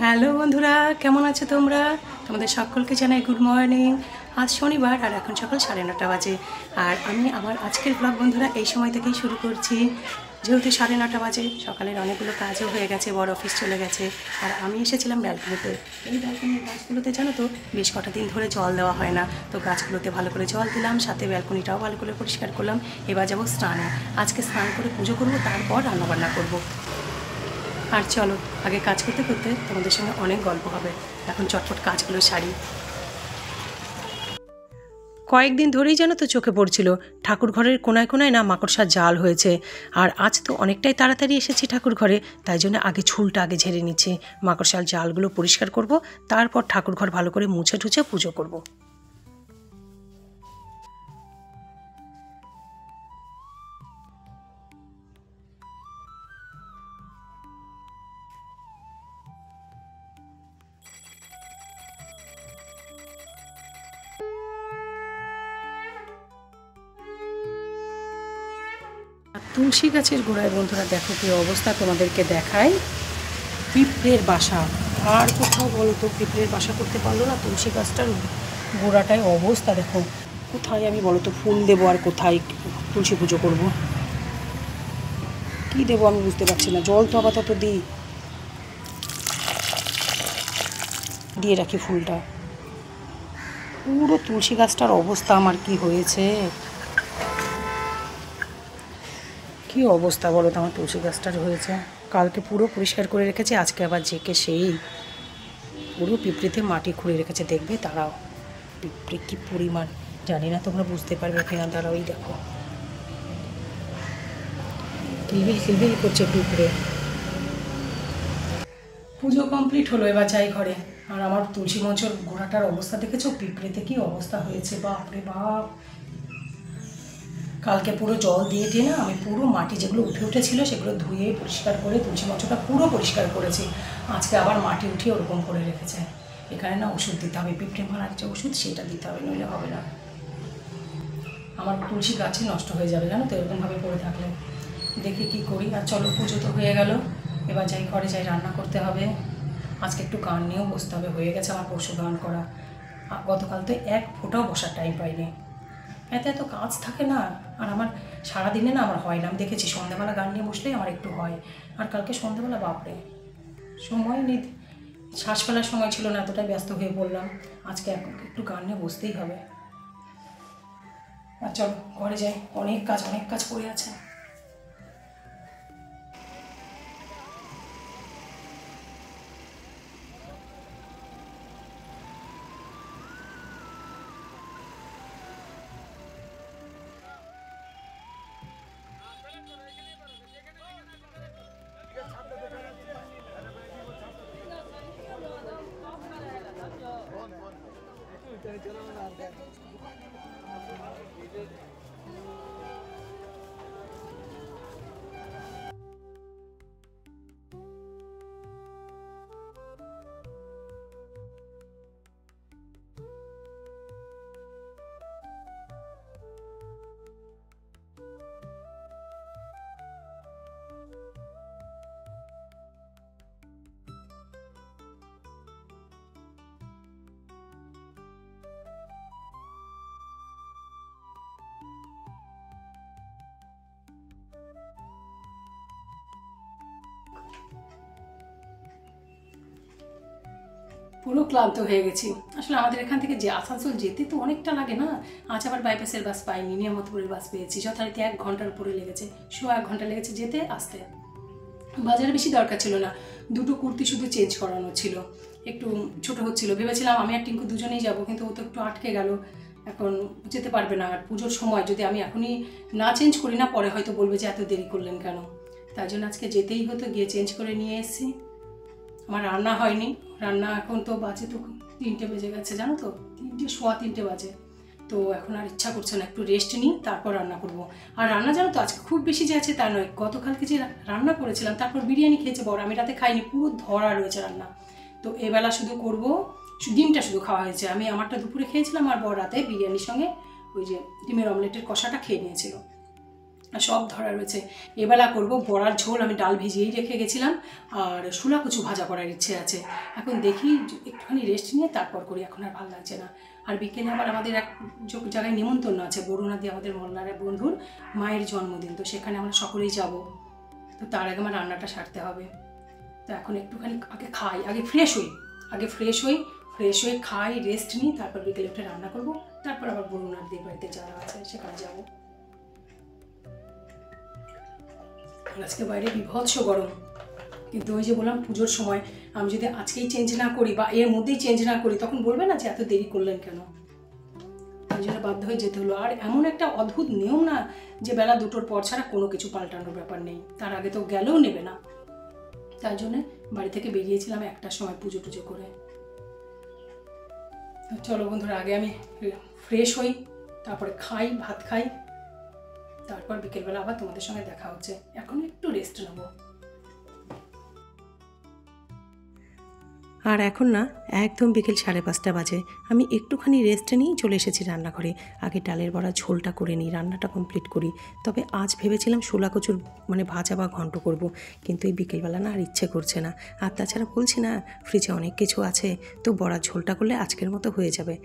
Hello বন্ধুরা, কেমন আছো তোমরা? তোমাদের সকলকে জানাই গুড মর্নিং। আজ শনিবার আর এখন সকাল 9:30 বাজে। আর আমি আমার আজকের ব্লগ বন্ধুরা এই সময় থেকেই শুরু করছি। যেহেতু 9:30 বাজে, সকালের অনেকগুলো কাজও হয়ে গেছে, বড় অফিস চলে গেছে। আর আমি এসেছিলাম ব্যালকনিতে। এই ব্যালকনির গাছগুলোতে জানো তো বেশ কটা দিন ধরে জল দেওয়া হয় না, তো গাছগুলোতে ভালো করে জল দিলাম, সাথে ব্যালকনিটাও ভালো করে পরিষ্কার করলাম। এবার যাবো স্নানে। আজকে স্নান করে পুজো করবো, তারপর রান্নাবান্না করবো। আর চলো আগে কাজ করতে করতে তোমাদের সঙ্গে অনেক গল্প হবে। এখন চটপট কাজগুলো সারি। কয়েকদিন ধরেই যেন তো চোখে পড়ছিল ঠাকুর ঘরের কোনায় কোনায় না মাকড়সার জাল হয়েছে। আর আজ তো অনেকটাই তাড়াতাড়ি এসেছি ঠাকুর ঘরে, তাই জন্য আগে ঝুলটা আগে ঝেড়ে নিচ্ছি। মাকড়সার জালগুলো পরিষ্কার করব, তারপর ঠাকুর ঘর ভালো করে মুছে টুছে পুজো করব। আর তুলসী গাছের গোড়ায় বন্ধুরা দেখো কি অবস্থা, তোমাদেরকে দেখাই। পিঁপড়ের বাসা। আর কোথাও বলো তো পিঁপড়ের বাসা করতে পারলো না, তুলসী গাছটার গোড়াটায় অবস্থা দেখো। কোথায় আমি বলো তো ফুল দেবো আর কোথায় তুলসী পুজো করব? কী দেবো আমি বুঝতে পারছি না। জল তো আপাতত দিয়ে রাখি ফুলটা। পুরো তুলসী গাছটার অবস্থা আমার কি হয়েছে, কি অবস্থা বলো তো আমার তুলসী গাছটার হয়েছে। কালকে পুরো পরিষ্কার করে রেখেছে, আজকে আবার জেকে সেই পুরো পিঁপড়েতে মাটি খুঁড়ে রেখেছে। দেখবে তারাও পিঁপড়ে কী পরিমাণ, জানি না তোমরা বুঝতে পারবে কিনা। তারা ওই দেখো কিলবিল কিলবিল করছে পিঁপড়ে। পুজো কমপ্লিট হলো, এবার যাই ঘরে। আর আমার তুলসী মঞ্চের গোড়াটার অবস্থা দেখেছো, পিঁপড়েতে কি অবস্থা হয়েছে, বাপরে বাপ। কালকে পুরো জল দিয়ে দিয়ে না আমি পুরো মাটি যেগুলো উঠে উঠেছিল সেগুলো ধুয়ে পরিষ্কার করে তুলসী মঞ্চটা পুরো পরিষ্কার করেছি। আজকে আবার মাটি উঠিয়ে ওরকম করে রেখেছে। এখানে না ওষুধ দিতে হবে, পিঁপড়ে মারার যে ওষুধ সেটা দিতে হবে, নইলে হবে না। আমার তুলসী গাছই নষ্ট হয়ে যাবে জানো তো এরকমভাবে পড়ে থাকলে। দেখি কি করি। আর চলো পুজো তো হয়ে গেল, এবার যাই ঘরে যাই, রান্না করতে হবে। আজকে একটু গান নিয়েও বসতে হবে, হয়ে গেছে আমার পরশু গান করা। গতকাল তো এক ফোঁটাও বসার টাইম পাইনি, এত এত কাজ থাকে না। আর আমার সারাদিনে না আমার হয় না, আমি দেখেছি সন্ধ্যাবেলা গান নিয়ে বসলেই আমার একটু হয়। আর কালকে সন্ধ্যাবেলা বাপরে সময় নেই, শ্বাস ফেলার সময় ছিল না, এতটাই ব্যস্ত হয়ে পড়লাম। আজকে একটু গান নিয়ে বসতেই হবে। আর চলো ঘরে যাই, অনেক কাজ পড়ে আছে। পুরো ক্লান্ত হয়ে গেছি। আসলে আমাদের এখান থেকে যে আসানসোল যেতে তো অনেকটা লাগে না। আজ আবার বাইপাসের বাস পাইনি, নিয়ামতপুরের বাস পেয়েছি। যথারীতি 1 ঘন্টার উপরে লেগেছে, 1 ঘন্টা লেগেছে যেতে আসতে। বাজারে বেশি দরকার ছিল না, 2টো কুর্তি শুধু চেঞ্জ করানো ছিল, একটু ছোট হচ্ছিল। ভেবেছিলাম আমি আর টিঙ্কু দুজনেই যাব, কিন্তু ও তো একটু আটকে গেল, এখন যেতে পারবে না। আর পুজোর সময় যদি আমি এখনই না চেঞ্জ করি না, পরে হয়তো বলবে যে এত দেরি করলেন কেন। তাই জন্য আজকে যেতেই হতো, গিয়ে চেঞ্জ করে নিয়ে এসেছি। আমার রান্না হয়নি, রান্না এখন তো বাজে তো 3টে বেজে গেছে জানো তো, 3টে বাজে। তো এখন আর ইচ্ছা করছে না, একটু রেস্ট নিই তারপর রান্না করব। আর রান্না জানো তো আজকে খুব বেশি যে আছে তা নয়, গতকালকে যে রান্না করেছিলাম তারপর বিরিয়ানি খেয়েছে বড়, আমি রাতে খাইনি, পুরো ধরা রয়েছে রান্না। তো এবেলা শুধু করব, ডিমটা শুধু খাওয়া হয়েছে। আমি আমারটা দুপুরে খেয়েছিলাম, আর বড় রাতে বিরিয়ানির সঙ্গে ওই যে ডিমের অমলেটের কষাটা খেয়ে নিয়েছিল। সব ধরা রয়েছে। এবেলা করব বড়ার ঝোল, আমি ডাল ভিজিয়েই রেখে গেছিলাম, আর শোলা কচু ভাজা করার ইচ্ছে আছে। এখন দেখি একটুখানি রেস্ট নিয়ে তারপর করি, এখন আর ভালো লাগছে না। আর বিকেলে আবার আমাদের এক জায়গায় নিমন্ত্রণ আছে, বরুণাদি আমাদের মলনার এক বন্ধুর মায়ের জন্মদিন, তো সেখানে আমরা সকলেই যাব। তো তার আগে আমার রান্নাটা সারতে হবে। তো এখন একটুখানি আগে খাই, আগে ফ্রেশ হই খাই, রেস্ট নিই, তারপর বিকেলে উঠে রান্না করব, তারপর আবার বরুণাদির বাড়িতে যারা আছে সেখানে যাবো। আজকে বাইরে বিভৎস গরম, কিন্তু ওই যে বললাম পুজোর সময় আমি যদি আজকেই চেঞ্জ না করি বা এর মধ্যেই চেঞ্জ না করি, তখন বলবে না যে এত দেরি করলেন কেন। তাই জন্য বাধ্য হয়ে যেতে হলো। আর এমন একটা অদ্ভুত নিয়ম না যে বেলা 2টোর পর ছাড়া কোনো কিছু পাল্টানোর ব্যাপার নেই, তার আগে তো গেলেও নেবে না। তাই জন্য বাড়ি থেকে বেরিয়েছিলাম 1টার সময় পুজো টুজো করে। চলো বন্ধুরা, আগে আমি ফ্রেশ হই, তারপরে ভাত খাই, তারপর বিকেলবেলা আবার তোমাদের সঙ্গে দেখা হচ্ছে। এখন একটু রেস্ট নেবো। আর এখন না একদম বিকেল 5:30 বাজে, আমি একটুখানি রেস্ট নিয়েই চলে এসেছি রান্নাঘরে। আগে ডালের বড়া ঝোলটা করে নিই, রান্নাটা কমপ্লিট করি। তবে আজ ভেবেছিলাম শোলা কচুর ভাজা বা ঘন্ট করব, কিন্তু এই বিকেলবেলা না আর ইচ্ছে করছে না। আর তাছাড়া বলছি না, ফ্রিজে অনেক কিছু আছে, তো বড়ার ঝোলটা করলে আজকের মতো হয়ে যাবে।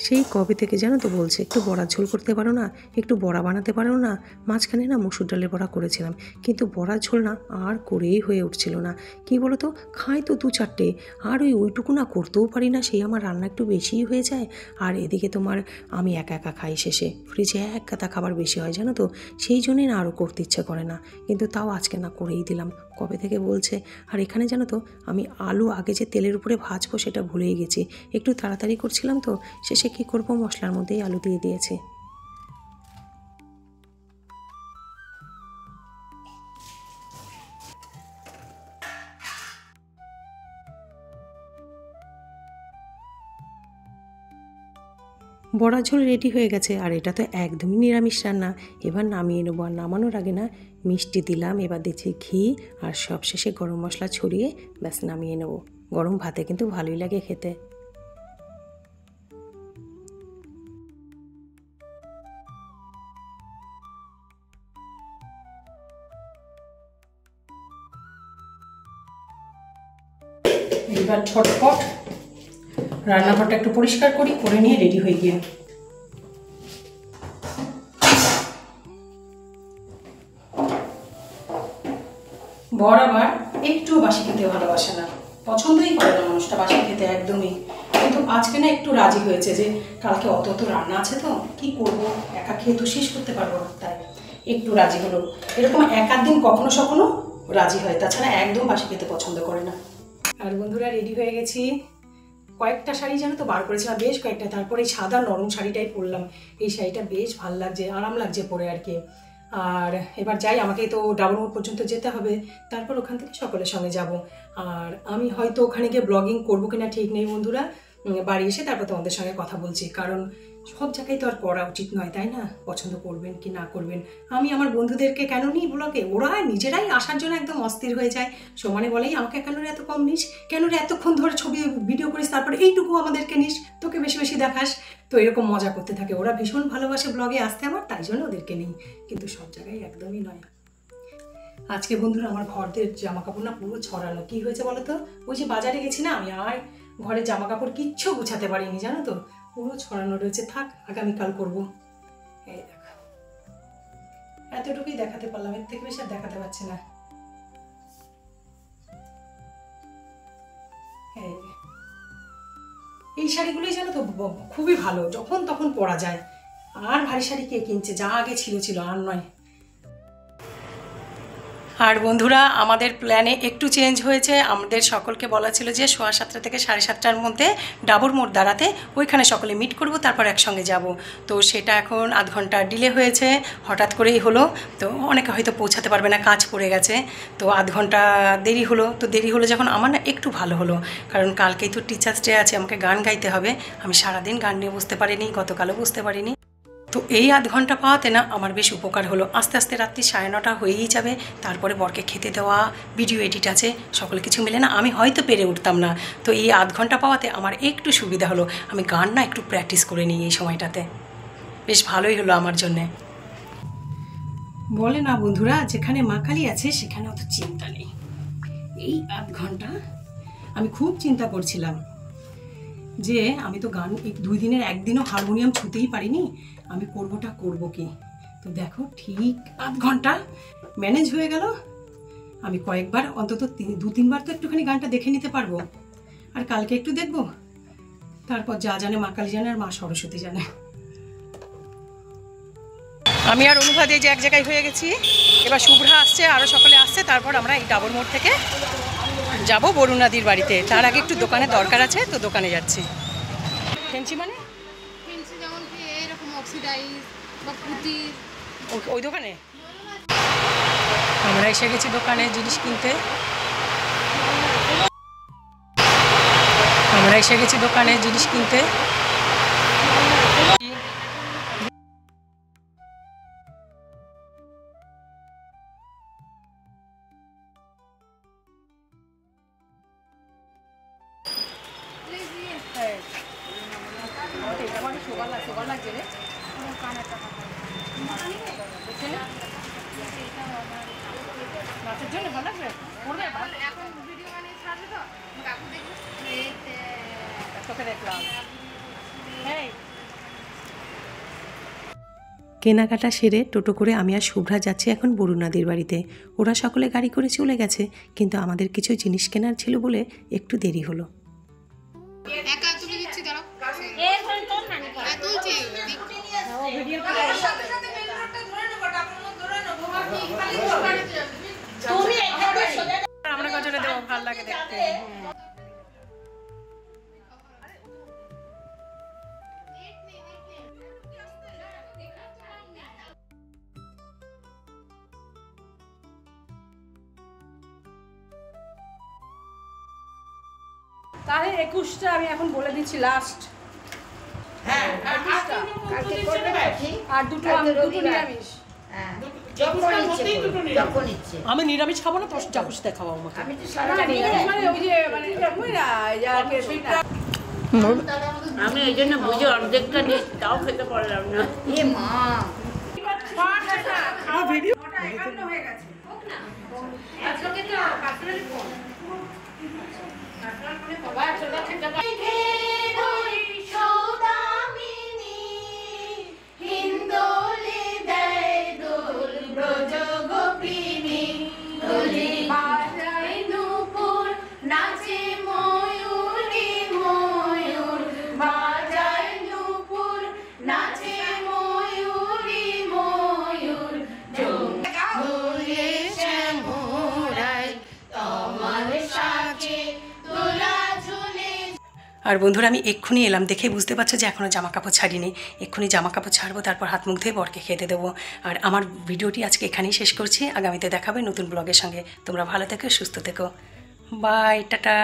সেই কবে থেকে জানো তো বলছে একটু বড়ার ঝোল করতে পারো না, একটু বড়া বানাতে পারো না। মাঝখানে না মসুর ডালের বড়া করেছিলাম, কিন্তু বড়ার ঝোল না আর করেই হয়ে উঠছিল না। কি বলো তো, খাই তো 2-4টে, আর ওইটুকু না করতেও পারি না, সেই আমার রান্না একটু বেশিই হয়ে যায়। আর এদিকে আমি একা একা খাই, শেষে ফ্রিজে এক গাদা খাবার বেশি হয় জানো তো, সেই জন্যই না আরও করতে ইচ্ছে করে না। কিন্তু তাও আজকে না করেই দিলাম, কবে থেকে বলছে। আর এখানে জানো তো আমি আলু আগে যে তেলের উপরে ভাজবো সেটা ভুলেই গেছি, একটু তাড়াতাড়ি করছিলাম তো, শেষে কী করবো, মশলার মধ্যেই আলু দিয়ে দিয়েছি। বড়া ঝোল রেডি হয়ে গেছে, আর এটা তো একদমই নিরামিষ রান্না। এবার নামিয়ে নেবো, আর নামানোর আগে না মিষ্টি দিলাম, এবার দিচ্ছি ঘি, আর সব শেষে গরম মশলা ছড়িয়ে ব্যাস নামিয়ে নেবো। গরম ভাতে কিন্তু ভালোই লাগে খেতে। এবার ঝটপট রান্নাঘরটা একটু পরিষ্কার করে নিয়ে রেডি হয়ে গিয়ে বর আবার একটু বাসি খেতে ভালোবাসে না, পছন্দই করে না মানুষটা বাসি খেতে একদমই। কিন্তু আজকে না একটু রাজি হয়েছে যে কালকে অত রান্না আছে, তো কি করব, একা খেয়ে তো শেষ করতে পারবো না, তাই একটু রাজি হলো। এরকম এক আধ দিন কখনো সখনো রাজি হয়, তাছাড়া একদম বাসি খেতে পছন্দ করে না। আর বন্ধুরা রেডি হয়ে গেছি। কয়েকটা শাড়ি জানো তো বার করেছিলাম, বেশ কয়েকটা, তারপরে এই সাদা নরম শাড়িটাই পরলাম। এই শাড়িটা বেশ ভালো লাগছে, আরাম লাগছে পরে আর কি। আর এবার যাই, আমাকে তো ডাবর মোড় পর্যন্ত যেতে হবে, তারপর ওখান থেকে সকলের সঙ্গে যাব। আর আমি হয়তো ওখানে গিয়ে ব্লগিং করবো কিনা ঠিক নেই বন্ধুরা, বাড়ি এসে তারপর তোমাদের সঙ্গে কথা বলছি, কারণ সব জায়গায় তো আর করা উচিত নয়, তাই না? পছন্দ করবেন কি না করবেন। আমি আমার বন্ধুদেরকে কেন নিই ব্লগে, ওরা নিজেরাই আসার জন্য একদম অস্থির হয়ে যায়, সমানে বলেই আমাকে কেন রে এত কম নিস, কেন রে এতক্ষণ ধরে ছবি ভিডিও করিস, তারপরে এইটুকু আমাদেরকে নিস, তোকে বেশি বেশি দেখাস। তো এরকম মজা করতে থাকে ওরা, ভীষণ ভালোবাসে ব্লগে আসতে আমার, তাই জন্য ওদেরকে নিই, কিন্তু সব জায়গায় একদমই নয়। আজকে বন্ধুরা আমার ঘরদের জামা কাপড় না পুরো ছড়ানো। কি হয়েছে বলো তো, ওই যে বাজারে গেছি না আমি, আর ঘরে জামা কাপড় কিচ্ছু গুছাতে পারিনি জানো তো, পুরো ছড়ানো রয়েছে। থাক, আগামীকাল করবো। এই দেখো, এতটুকুই দেখাতে পারলাম, এর থেকে বেশি আর দেখাতে পারছি না। এই শাড়িগুলোই জানো তো খুবই ভালো, যখন তখন পরা যায়। আর ভারী শাড়ি কে কিনছে, যা আগে ছিল আর নয়। আর বন্ধুরা আমাদের প্ল্যানে একটু চেঞ্জ হয়েছে, আমাদের সকলকে বলা ছিল যে 7:15 থেকে 7:30টার মধ্যে ডাবর মোড় দাঁড়াতে, ওইখানে সকলে মিট করব, তারপর একসঙ্গে যাব। তো সেটা এখন আধ ঘন্টা ডিলে হয়েছে, হঠাৎ করেই হলো। তো অনেকে হয়তো পৌঁছাতে পারবে না, কাজ পড়ে গেছে, তো আধ ঘন্টা দেরি হলো। তো দেরি হলো যখন, আমার না একটু ভালো হলো, কারণ কালকেই তো টিচার্স ডে আছে, আমাকে গান গাইতে হবে। আমি সারাদিন গান নিয়ে বুঝতে পারিনি, গতকালও বুঝতে পারিনি। তো এই আধ ঘন্টা পাওয়াতে না আমার বেশ উপকার হলো। আস্তে আস্তে রাত্রি 9:30 হয়েই যাবে, তারপরে বরকে খেতে দেওয়া, ভিডিও এডিট আছে, সকল কিছু মিলে না আমি হয়তো পেরে উঠতাম না। তো এই আধ ঘন্টা পাওয়াতে আমার একটু সুবিধা হলো। আমি গান না একটু প্র্যাকটিস করে নিই এই সময়টাতে, বেশ ভালোই হলো আমার জন্যে। বলে না বন্ধুরা, যেখানে মা কালী আছে সেখানে অত চিন্তা নেই। এই আধ ঘন্টা আমি খুব চিন্তা করছিলাম যে আমি তো গান 2 দিনের একদিনও হারমোনিয়াম ছুতেই পারিনি, আমি করবো কি। তো দেখো ঠিক আধ ঘন্টা ম্যানেজ হয়ে গেল। আমি কয়েকবার অন্তত 2-3 বার তো একটুখানি গানটা দেখে নিতে পারবো, আর কালকে একটু দেখবো, তারপর যা জানে মা কালী জানে আর মা সরস্বতী জানে। আমি আর অনুভা যে এক জায়গায় হয়ে গেছি, এবার শুভ্রা আসছে, আরও সকলে আসছে, তারপর আমরা এই ডাবর মোড় থেকে যাব বরুণাদির বাড়িতে। তার আগে একটু দোকানে দরকার আছে, তো দোকানে যাচ্ছি। ফেন্সি মানে ফেন্সি যেমন কি এরকম অক্সিডাইজ বা পুঁতি, ওই দোকানে আমরা এসে গেছি দোকানে জিনিস কিনতে। কেনাকাটা সেরে টোটো করে আমি আর শুভ্রা যাচ্ছি এখন বরুণাদির বাড়িতে। ওরা সকলে গাড়ি করে চলে গেছে, কিন্তু আমাদের কিছু জিনিস কেনার ছিল বলে একটু দেরি হলো। একা তুলে দিচ্ছি, দাঁড়াও তুলছি। আমরা গজরে দেবো, ভালো লাগে দেখতে। তাহলে 21টা আমি এখন বলে দিচ্ছি লাস্ট। আর দুটো নিরামিষ। আমি নিরামিষ খাবো না, তো যা খুশি তাই খাবো আমাকে। আমি এই জন্য বুঝে অর্ধেকটা নিয়ে তাও খেতে পারলাম না। আর বন্ধুরা আমি এক্ষুনি এলাম, দেখে বুঝতে পারছো যে এখনও জামা কাপড় ছাড়িনি। এক্ষুনি জামা কাপড় ছাড়বো, তারপর হাত মুখ ধুয়ে বরকে খেতে দেবো। আর আমার ভিডিওটি আজকে এখানেই শেষ করছি, আগামীতে দেখাবে নতুন ব্লগের সঙ্গে। তোমরা ভালো থেকো, সুস্থ থেকো, বাই, টাটা।